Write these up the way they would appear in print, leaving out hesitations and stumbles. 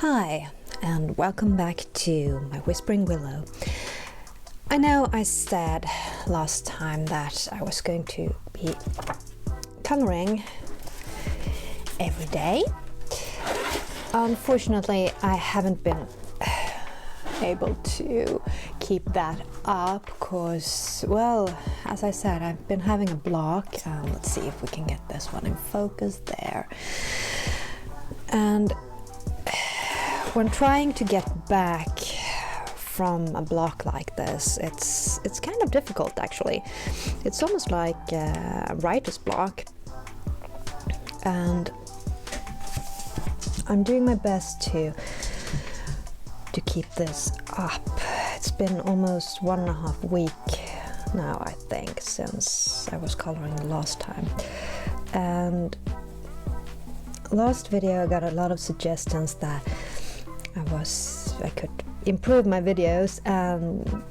Hi, and welcome back to my Whispering Willow. I know I said last time that I was going to be coloring every day. Unfortunately, I haven't been able to keep that up because, well, as I said, I've been having a block. Let's see if we can get this one in focus there. And when trying to get back from a block like this, it's kind of difficult actually. It's almost like a writer's block, and I'm doing my best to keep this up. It's been almost 1.5 weeks now, I think, since I was coloring the last time. And last video I got a lot of suggestions that I could improve my videos, and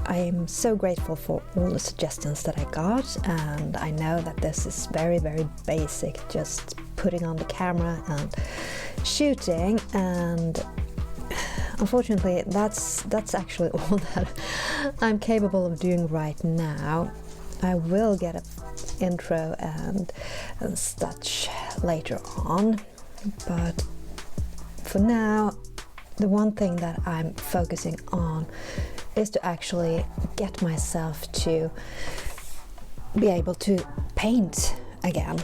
I am so grateful for all the suggestions that I got. And I know that this is very, very basic, just putting on the camera and shooting, and unfortunately that's actually all that I'm capable of doing right now. I will get an intro and such later on, but for now the one thing that I'm focusing on is to actually get myself to be able to paint again.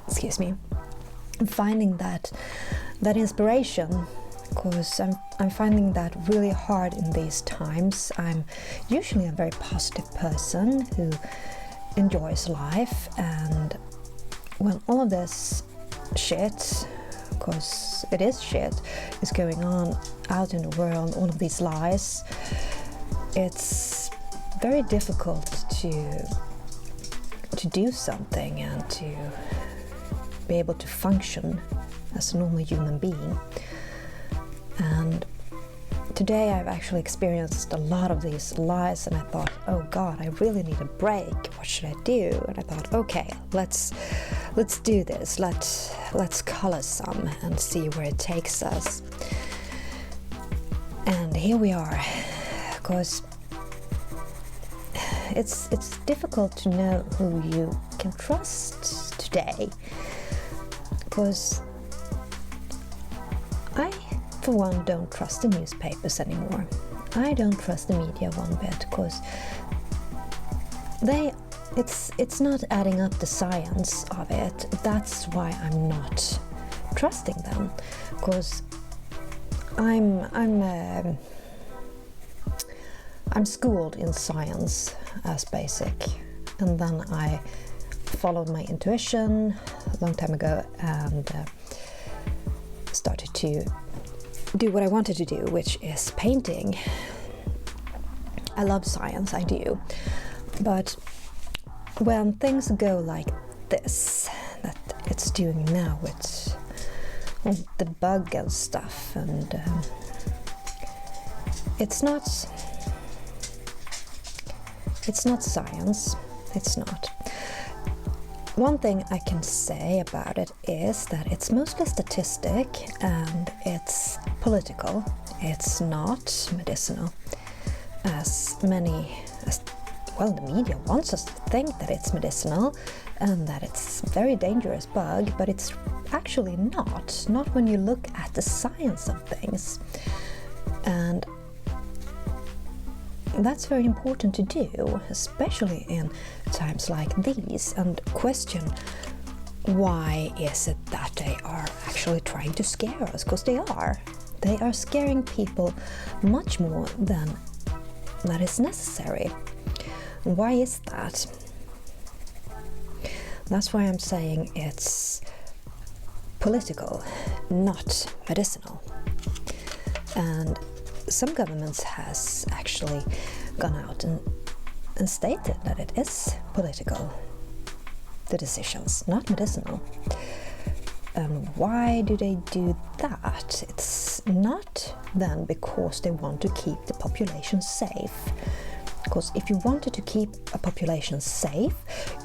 Excuse me. I'm finding that inspiration, because I'm finding that really hard in these times. I'm usually a very positive person who enjoys life, and when all of this shit, because it is shit, is going on out in the world, all of these lies, it's very difficult to do something and to be able to function as a normal human being. And today I've actually experienced a lot of these lies, and I thought, oh God, I really need a break. What should I do? And I thought, okay, let's do this. Let's color some and see where it takes us. And here we are. Of course, it's difficult to know who you can trust today, because I, for one, don't trust the newspapers anymore. I don't trust the media one bit, because it's not adding up the science of it. That's why I'm not trusting them, because I'm schooled in science as basic, and then I followed my intuition a long time ago and started to do what I wanted to do, which is painting. I love science, I do, but when things go like this, that it's doing now with the bug and stuff, and it's not science, it's not. One thing I can say about it is that it's mostly statistic and it's political. It's not medicinal, as the media wants us to think that it's medicinal and that it's a very dangerous bug, but it's actually not when you look at the science of things. And that's very important to do, especially in times like these, and question why is it that they are actually trying to scare us, because they are scaring people much more than that is necessary. Why is that? That's why I'm saying it's political, not medicinal. And some governments has actually gone out and stated that it is political, the decisions, not medicinal. And why do they do that? It's not then because they want to keep the population safe. Because if you wanted to keep a population safe,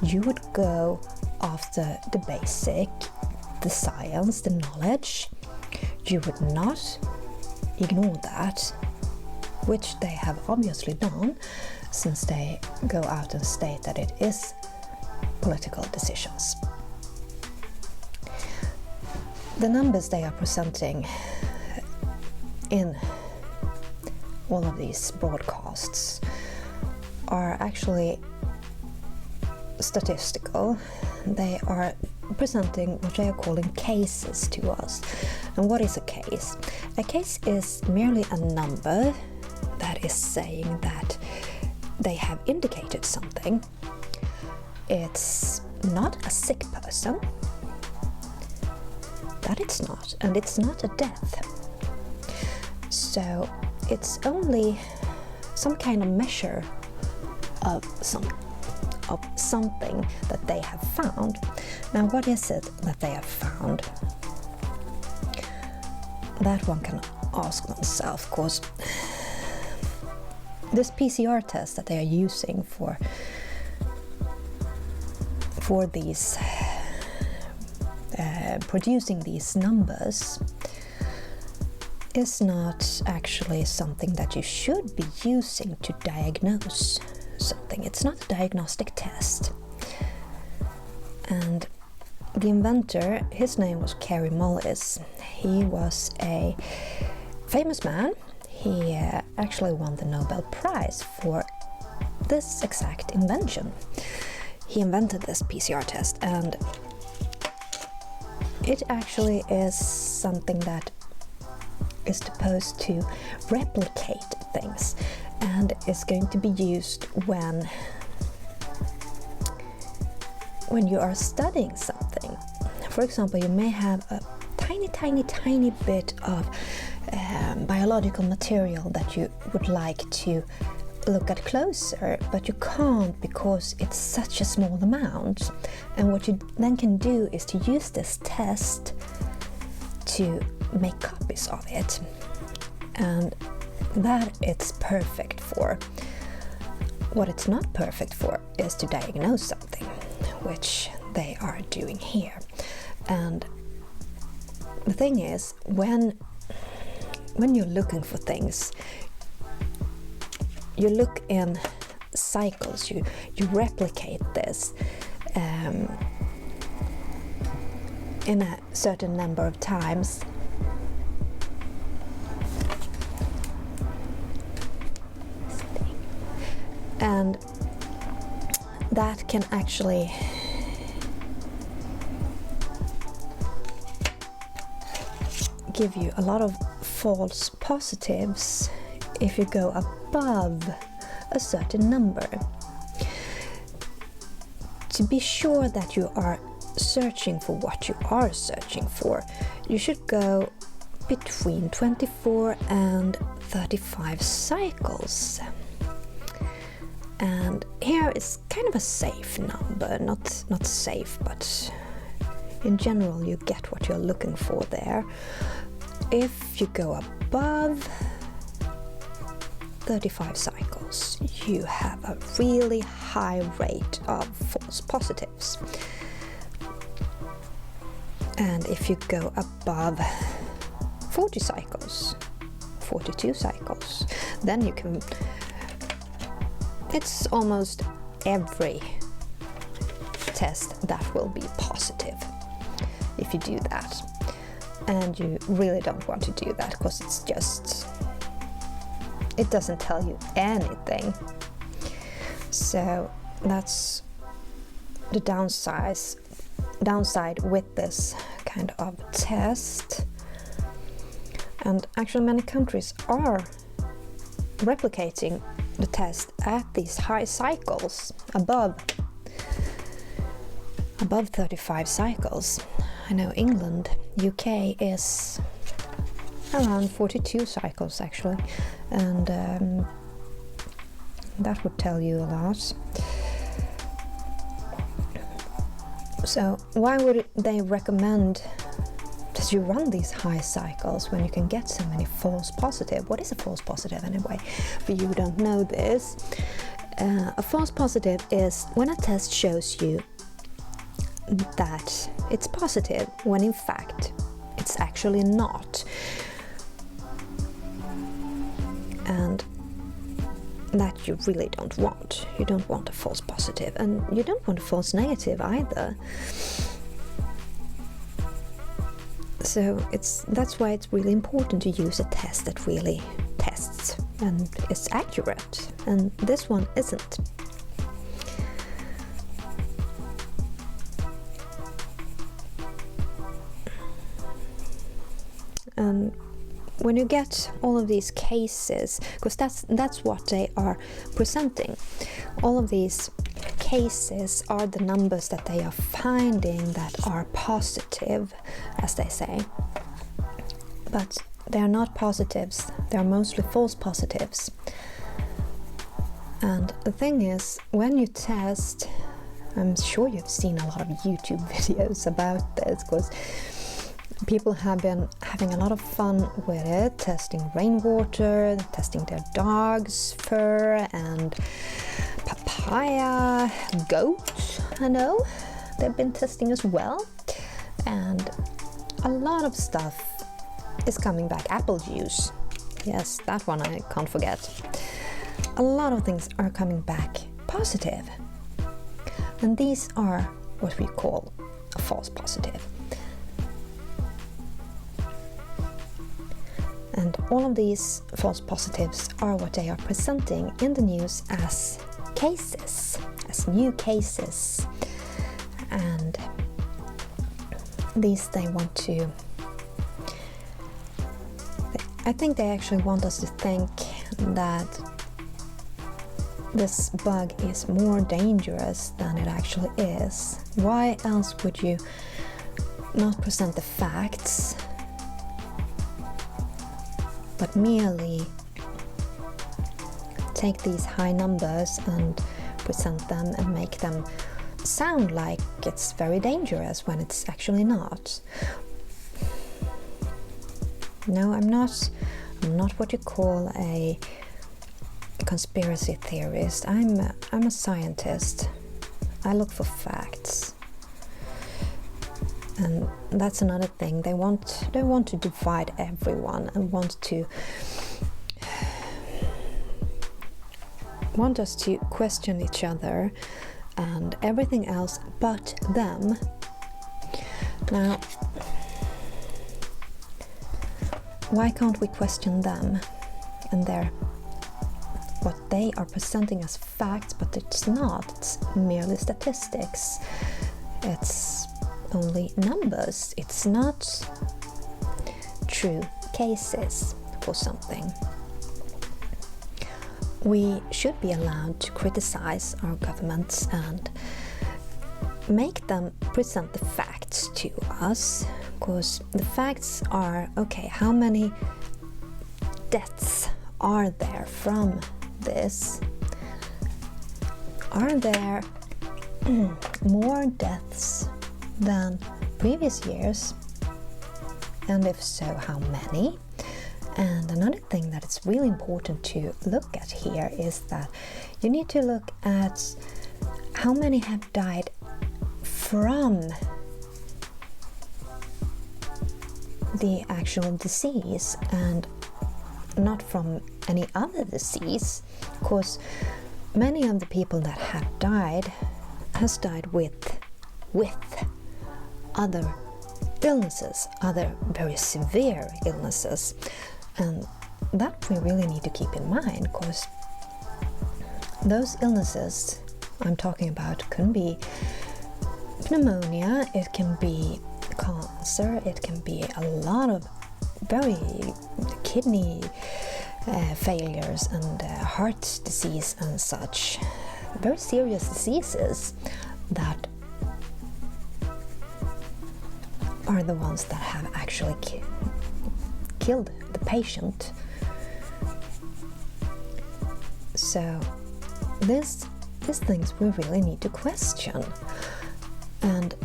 you would go after the basic, the science, the knowledge. you would not ignore that, which they have obviously done, since they go out and state that it is political decisions. The numbers they are presenting in all of these broadcasts are actually statistical. They are presenting what they are calling cases to us. And what is a case? A case is merely a number that is saying that they have indicated something. It's not a sick person, that it's not, and it's not a death. So it's only some kind of measure of something that they have found. Now, what is it that they have found? That one can ask oneself, because this PCR test that they are using for these producing these numbers is not actually something that you should be using to diagnose something. It's not a diagnostic test. And the inventor, his name was Kary Mullis. He was a famous man. He actually won the Nobel Prize for this exact invention. He invented this PCR test, and it actually is something that is supposed to replicate things and is going to be used when you are studying something. For example, you may have a tiny bit of biological material that you would like to look at closer, but you can't because it's such a small amount. And what you then can do is to use this test to make copies of it, and that it's perfect for. What it's not perfect for is to diagnose something, which they are doing here. And the thing is, when you're looking for things, you look in cycles, you replicate this in a certain number of times. And that can actually give you a lot of false positives if you go above a certain number. To be sure that you are searching for what you are searching for, you should go between 24 and 35 cycles. And here is kind of a safe number, not safe, but in general you get what you're looking for there. If you go above 35 cycles, you have a really high rate of false positives. And if you go above 40 cycles, 42 cycles, then you can, it's almost every test that will be positive if you do that. And you really don't want to do that, because it's just, it doesn't tell you anything. So that's the downside with this kind of test. And actually many countries are replicating the test at these high cycles, above 35 cycles. I know England, UK is around 42 cycles actually, and that would tell you a lot. So why would they recommend that you run these high cycles when you can get so many false positive? What is a false positive anyway? For you who don't know this, a false positive is when a test shows you that it's positive when in fact it's actually not. And that you really don't want. You don't want a false positive, and you don't want a false negative either. So that's why it's really important to use a test that really tests and is accurate, and this one isn't. And when you get all of these cases, because that's what they are presenting, all of these cases are the numbers that they are finding that are positive, as they say. But they are not positives, they are mostly false positives. And the thing is, when you test, I'm sure you've seen a lot of YouTube videos about this, because people have been having a lot of fun with it, testing rainwater, testing their dog's fur, and papaya, goat, I know, they've been testing as well. And a lot of stuff is coming back. Apple juice, yes, that one I can't forget. A lot of things are coming back positive. And these are what we call a false positive. And all of these false positives are what they are presenting in the news as cases, as new cases. And these they want to, I think they actually want us to think that this bug is more dangerous than it actually is. Why else would you not present the facts, but merely take these high numbers and present them and make them sound like it's very dangerous when it's actually not? No, I'm not what you call a conspiracy theorist. I'm a scientist. I look for facts. And that's another thing. They want to divide everyone and want us to question each other and everything else but them. Now, why can't we question them and what they are presenting as facts? But it's not. It's merely statistics. It's only numbers. It's not true cases for something. We should be allowed to criticize our governments and make them present the facts to us, because the facts are, okay, how many deaths are there from this? Are there more deaths than previous years? And if so, how many? And another thing that it's really important to look at here is that you need to look at how many have died from the actual disease and not from any other disease, because many of the people that have died has died with other illnesses, other very severe illnesses. And that we really need to keep in mind, because those illnesses I'm talking about can be pneumonia, it can be cancer, it can be a lot of very kidney failures and heart disease and such. Very serious diseases that are the ones that have actually killed the patient. So these things we really need to question. And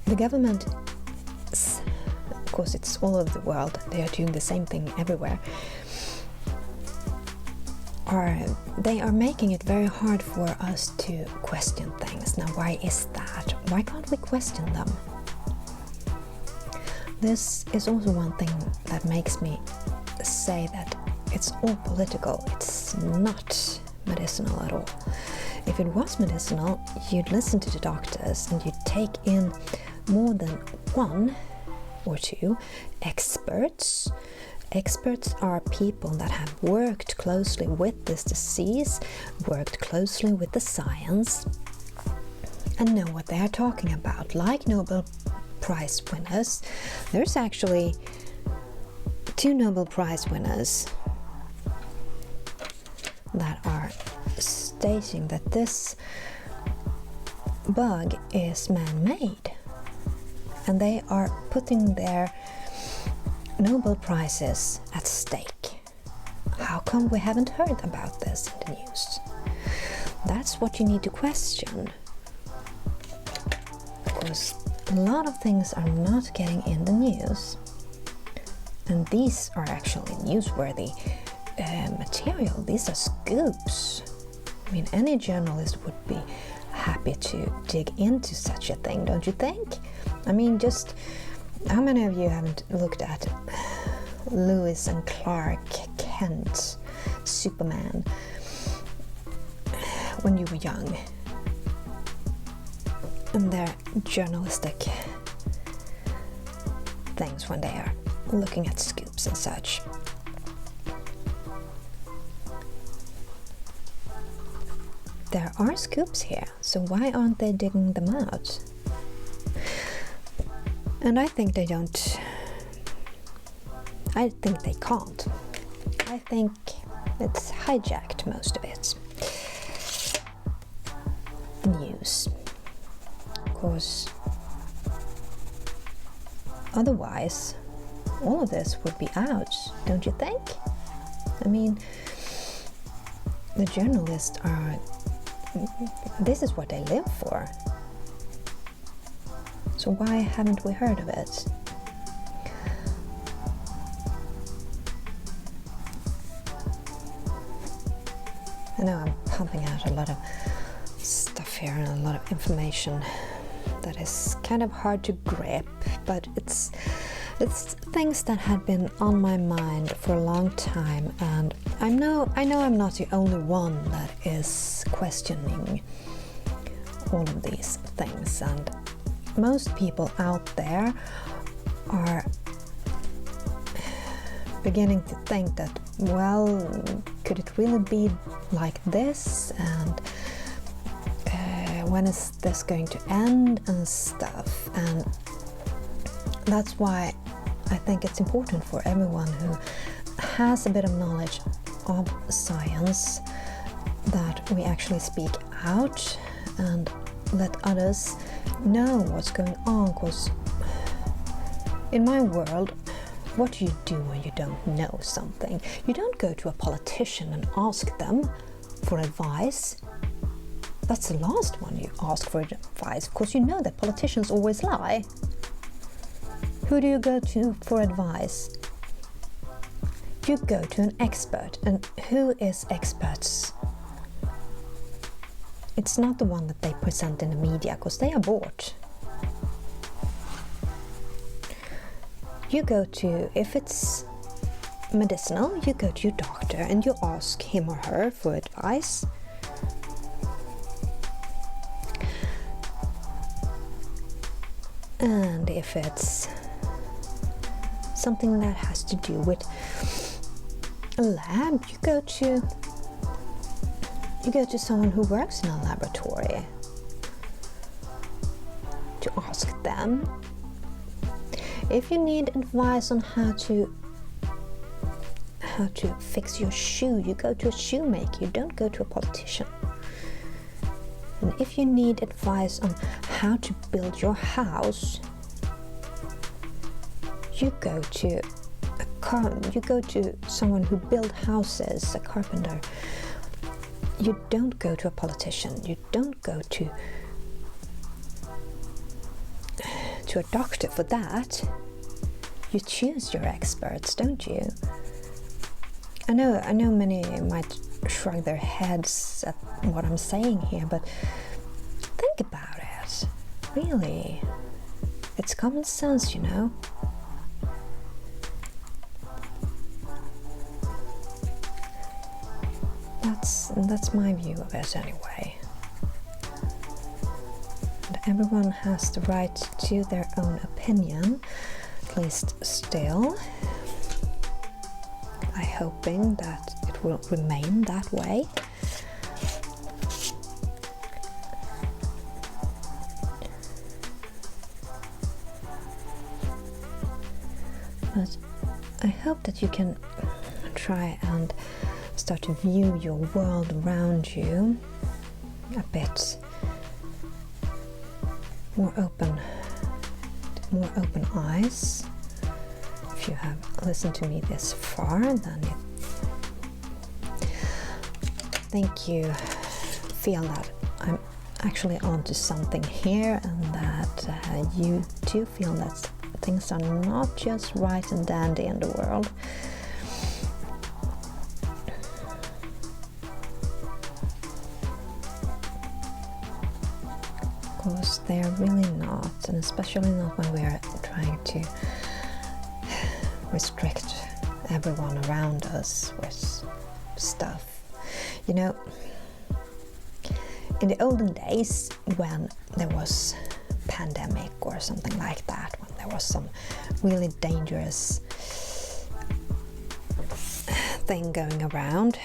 the government, of course it's all over the world, they are doing the same thing everywhere, they are making it very hard for us to question things. Now, why is that? Why can't we question them? This is also one thing that makes me say that it's all political. It's not medicinal at all. If it was medicinal, you'd listen to the doctors and you'd take in more than one or two experts. Experts are people that have worked closely with this disease, worked closely with the science, and know what they are talking about, like Nobel Prize winners. There's actually 2 Nobel Prize winners that are stating that this bug is man-made, and they are putting their Nobel Prizes at stake. How come we haven't heard about this in the news? That's what you need to question, because a lot of things are not getting in the news, and these are actually newsworthy material. These are scoops. I mean, any journalist would be happy to dig into such a thing, don't you think? I mean, just how many of you haven't looked at Lewis and Clark Kent, Superman, when you were young, and their journalistic things when they are looking at scoops and such? There are scoops here, so why aren't they digging them out? And I think they don't. I think they can't. I think it's hijacked, most of it. The news. Of course, otherwise, all of this would be out, don't you think? I mean, the journalists are. This is what they live for. So why haven't we heard of it? I know I'm pumping out a lot of stuff here and a lot of information that is kind of hard to grip, but it's things that had been on my mind for a long time, and I know I'm not the only one that is questioning all of these things, and most people out there are beginning to think that, well, could it really be like this, and when is this going to end and stuff. And that's why I think it's important for everyone who has a bit of knowledge of science that we actually speak out and let others know what's going on, because in my world, what do you do when you don't know something? You don't go to a politician and ask them for advice. That's the last one you ask for advice, because you know that politicians always lie. Who do you go to for advice? You go to an expert, and who is experts? It's not the one that they present in the media, because they are bought. You go to, if it's medicinal, you go to your doctor and you ask him or her for advice. And if it's something that has to do with a lab, you go to someone who works in a laboratory to ask them. If you need advice on how to fix your shoe, you go to a shoemaker, you don't go to a politician. And if you need advice on how to build your house, you go to someone who builds houses, a carpenter. You don't go to a politician. You don't go to a doctor for that. You choose your experts, don't you? I know many might shrug their heads at what I'm saying here, but think about it. Really, it's common sense, you know. that's my view of it anyway. And everyone has the right to their own opinion, at least still. I'm hoping that it will remain that way. But I hope that you can try and start to view your world around you a bit more open eyes. If you have listened to me this far, then I think you feel that I'm actually onto something here, and that you too feel that things are not just right and dandy in the world. Because they're really not, and especially not when we are trying to restrict everyone around us with stuff. You know, in the olden days when there was pandemic or something like that, when there was some really dangerous thing going around,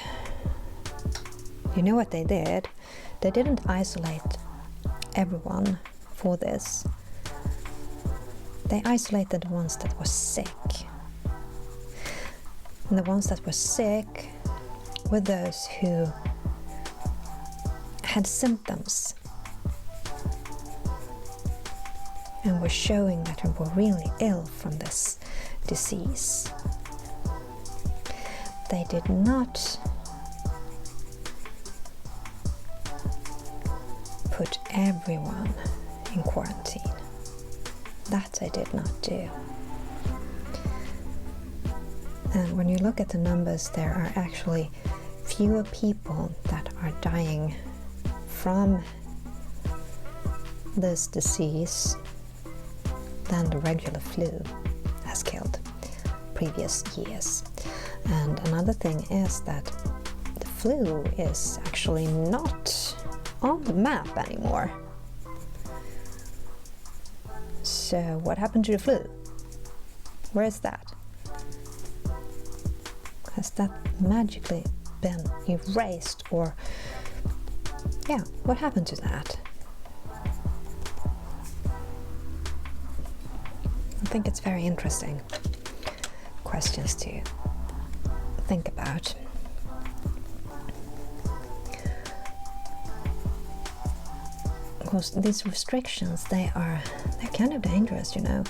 you know what they did? They didn't isolate everyone for this. They isolated the ones that were sick. And the ones that were sick were those who had symptoms and were showing that they were really ill from this disease. They did not put everyone in quarantine. That I did not do. And when you look at the numbers, there are actually fewer people that are dying from this disease than the regular flu has killed previous years. And another thing is that the flu is actually not on the map anymore. So what happened to the flu? Where is that? Has that magically been erased, or yeah, what happened to that? I think it's very interesting questions to think about. Because these restrictions, they're kind of dangerous, you know.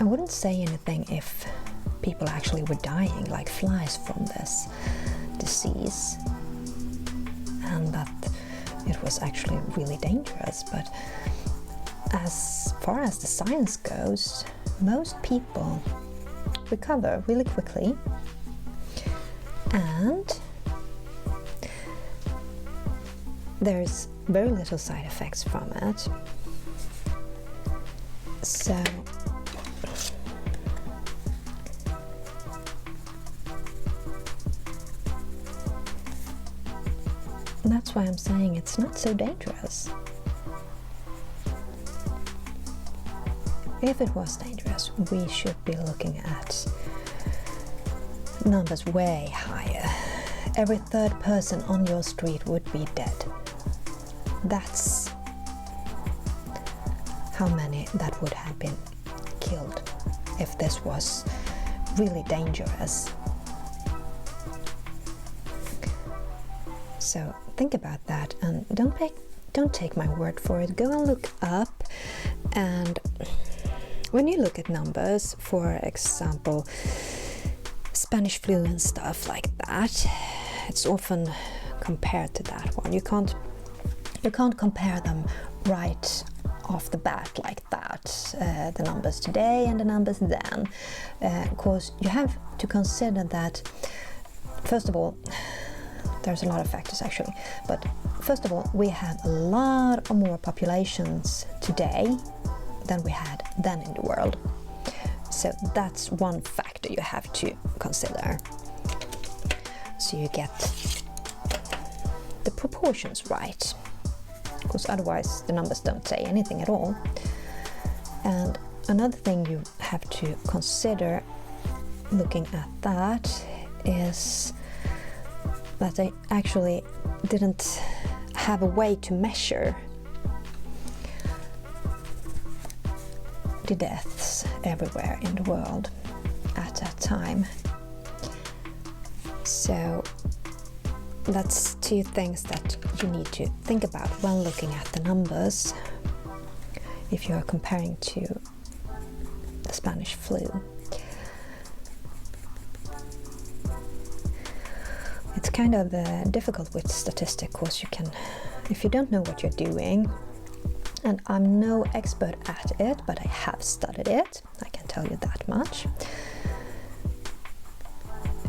I wouldn't say anything if people actually were dying like flies from this disease, and that it was actually really dangerous. But as far as the science goes, most people recover really quickly, and there's very little side effects from it. So that's why I'm saying it's not so dangerous. If it was dangerous, we should be looking at numbers way higher. Every third person on your street would be dead. That's how many that would have been killed if this was really dangerous. So think about that, and don't take my word for it. Go and look up, and when you look at numbers, for example, Spanish flu and stuff like that, it's often compared to that one. You can't compare them right off the bat like that, the numbers today and the numbers then, because you have to consider that, first of all, there's a lot of factors actually, but first of all, we have a lot more populations today than we had then in the world. So that's one factor you have to consider. so you get the proportions right, because otherwise the numbers don't say anything at all. And another thing you have to consider looking at that is that they actually didn't have a way to measure the deaths everywhere in the world at that time. So that's two things that you need to think about when looking at the numbers if you are comparing to the Spanish flu. It's kind of difficult with statistics, because you can, if you don't know what you're doing, and I'm no expert at it, but I have studied it, I can tell you that much.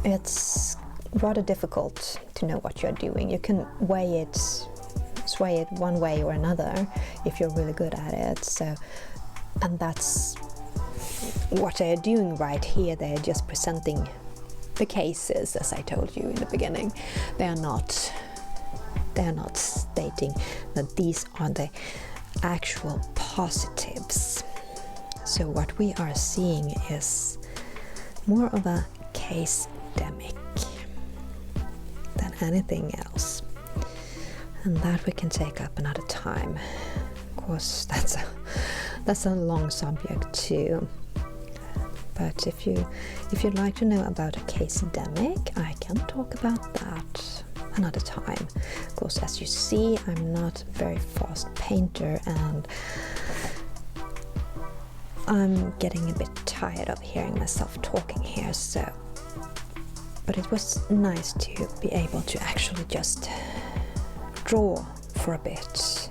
It's rather difficult to know what you're doing. You can sway it one way or another if you're really good at it. So, and that's what they're doing right here. They're just presenting the cases, as I told you in the beginning. They're not stating that these are the actual positives. So what we are seeing is more of a case-demic than anything else, and that we can take up another time. Of course, that's a long subject too. But if you'd like to know about a case-demic, I can talk about that another time. Of course, as you see, I'm not a very fast painter, and I'm getting a bit tired of hearing myself talking here, so. But it was nice to be able to actually just draw for a bit.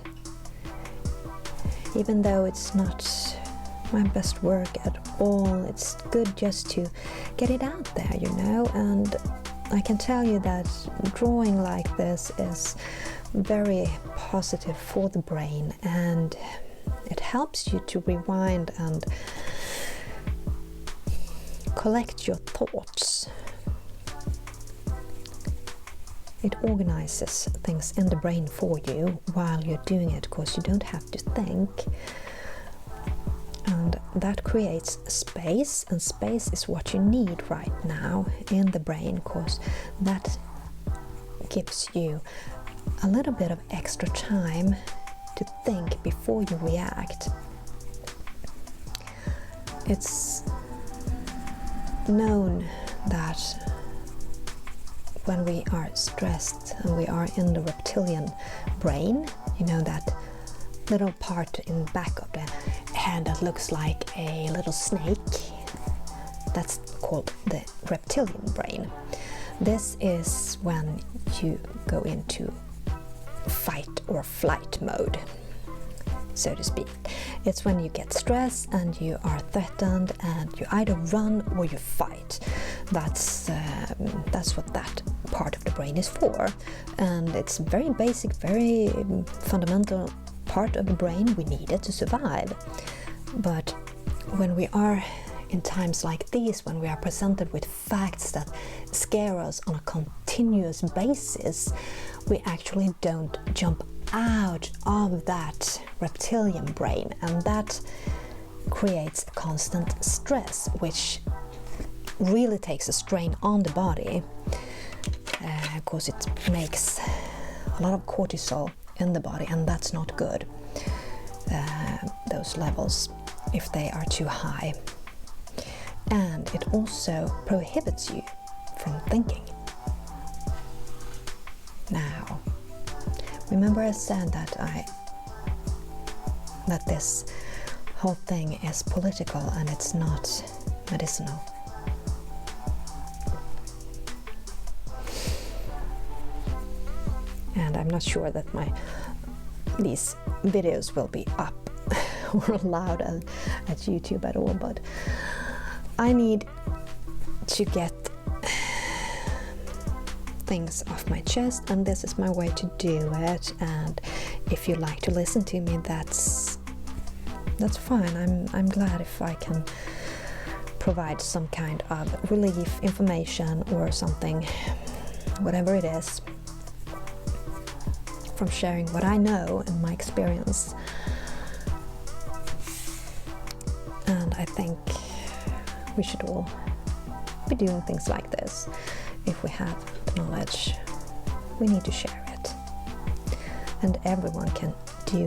Even though it's not my best work at all, it's good just to get it out there, you know, and I can tell you that drawing like this is very positive for the brain, and it helps you to rewind and collect your thoughts. It organizes things in the brain for you while you're doing it, because you don't have to think. And that creates space, and space is what you need right now in the brain, because that gives you a little bit of extra time to think before you react. It's known that when we are stressed and we are in the reptilian brain, you know, that little part in the back of the head that looks like a little snake, that's called the reptilian brain. This is when you go into fight or flight mode, so to speak. It's when you get stressed and you are threatened, and you either run or you fight. That's what that part of the brain is for, and it's very basic, very fundamental part of the brain. We need it to survive. But when we are in times like these, when we are presented with facts that scare us on a continuous basis, we actually don't jump out of that reptilian brain, and that creates a constant stress, which really takes a strain on the body, because it makes a lot of cortisol in the body, and that's not good, those levels, if they are too high. And it also prohibits you from thinking. Now, remember I said that this whole thing is political and it's not medicinal. And I'm not sure that these videos will be up or allowed at YouTube at all, but I need to get things off my chest, and this is my way to do it. And if you like to listen to me, that's fine. I'm glad if I can provide some kind of relief information or something whatever it is, from sharing what I know and my experience. And I think we should all be doing things like this. If we have the knowledge, we need to share it. And everyone can do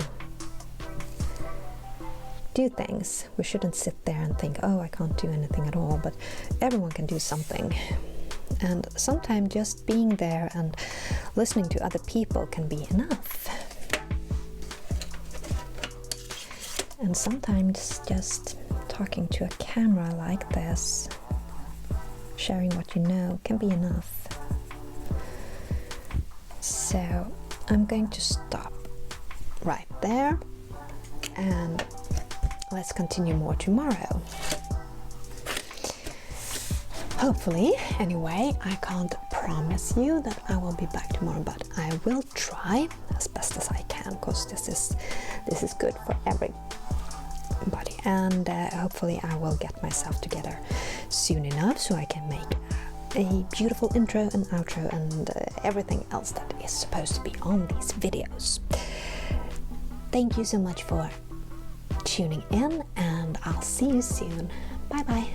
things. We shouldn't sit there and think, oh, I can't do anything at all, but everyone can do something. And sometimes just being there and listening to other people can be enough. And sometimes just talking to a camera like this, sharing what you know, can be enough. So I'm going to stop right there, and let's continue more tomorrow. Hopefully, anyway. I can't promise you that I will be back tomorrow, but I will try as best as I can, because this is good for everybody. And hopefully I will get myself together soon enough so I can make a beautiful intro and outro and everything else that is supposed to be on these videos. Thank you so much for tuning in, and I'll see you soon. Bye bye.